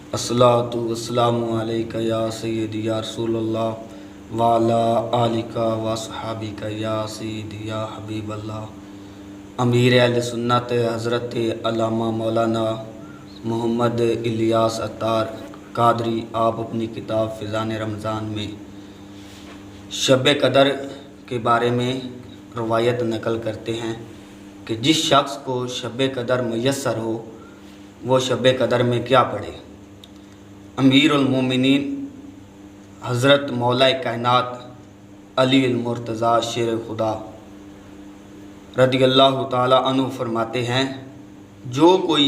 अस्सलातु वस्सलामु अलैका या सय्यदी या रसूलल्लाह व अला आलिका व अस्हाबिका या सय्यदी या हबीबल्लाह। अमीर अहले सुन्नत हज़रत अल्लामा मौलाना मोहम्मद इलियास अत्तार कादरी आप अपनी किताब फ़िज़ान रमज़ान में शब कदर के बारे में रवायत नकल करते हैं कि जिस शख्स को शब कदर मैसर हो वो शब कदर में क्या पढ़े। अमीरुल मोमिनीन हज़रत मौला कायनात अली अल मुर्तज़ा शेर खुदा रज़ी अल्लाह ताला अन्हु फरमाते हैं, जो कोई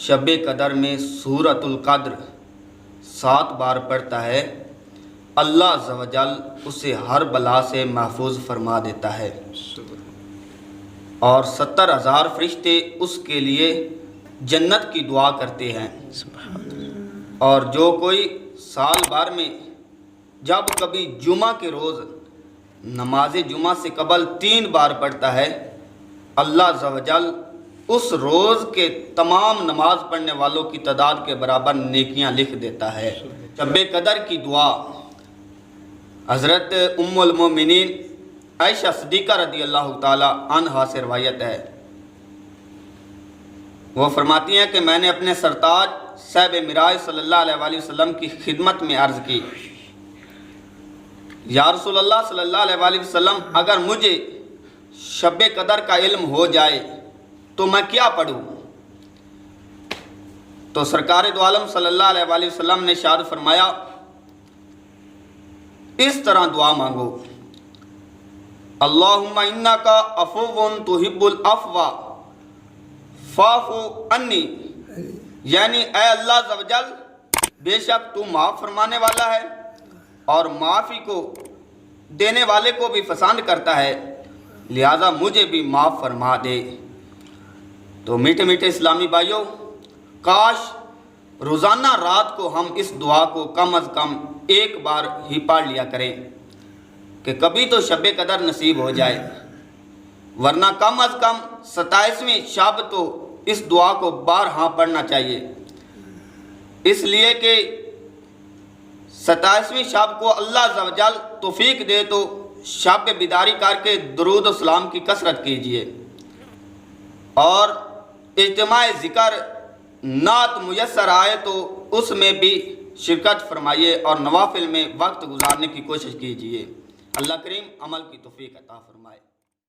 शब कदर में सूरतुल कद्र 7 बार पढ़ता है अल्लाह अज़्ज़ व जल उसे हर बला से महफूज फरमा देता है और 70,000 फरिश्ते उसके लिए जन्नत की दुआ करते हैं। और जो कोई साल भर में जब कभी जुमा के रोज़ नमाज जुमा से कबल 3 बार पढ़ता है अल्लाह अज़्ज़ व जल उस रोज़ के तमाम नमाज पढ़ने वालों की तादाद के बराबर नेकियां लिख देता है। शब कदर की दुआ हज़रत उम्मुल मोमिनीन आयशा सिद्दीक़ा रज़ी अल्लाह ताला अन्हा से रवायत है। वो फरमाती हैं कि मैंने अपने सरताज साहिब मिराज सल्लल्लाहु अलैहि वसल्लम की खिदमत में अर्ज़ की, या रसूलल्लाह सल्लल्लाहु अलैहि वसल्लम, अगर मुझे शब कदर का इल्म हो जाए तो मैं क्या पढ़ूँ? तो सरकार दो आलम सल्लल्लाहु अलैहि वसल्लम ने इरशाद फरमाया, इस तरह दुआ मांगो, अल्लाहुम्मा इन्नका अफ़ुव्वुन तुहिब्बुल अफ़्वा फ़ाफ़ु अन्नी, यानी ऐ अल्लाह अज़्ज़ व जल बेशक तू माफ़ फरमाने वाला है और माफ़ी को देने वाले को भी पसंद करता है, लिहाजा मुझे भी माफ़ फरमा दे। तो मीठे मीठे इस्लामी भाइयों, काश रोज़ाना रात को हम इस दुआ को कम अज़ कम 1 बार ही पढ़ लिया करें कि कभी तो शब कदर नसीब हो जाए, वरना कम अज़ कम 27वीं शब तो इस दुआ को बारहा पढ़ना चाहिए, इसलिए कि 27वीं शब को अल्लाह अज़्ज़ व जल तौफीक दे तो शब बिदारी करके दुरूद व सलाम की कसरत कीजिए और इज्तिमाए ज़िक्र नात मुयस्सर आए तो उसमें भी शिरकत फरमाइए और नवाफिल में वक्त गुजारने की कोशिश कीजिए। अल्लाह करीम अमल की तौफीक अता फरमाए।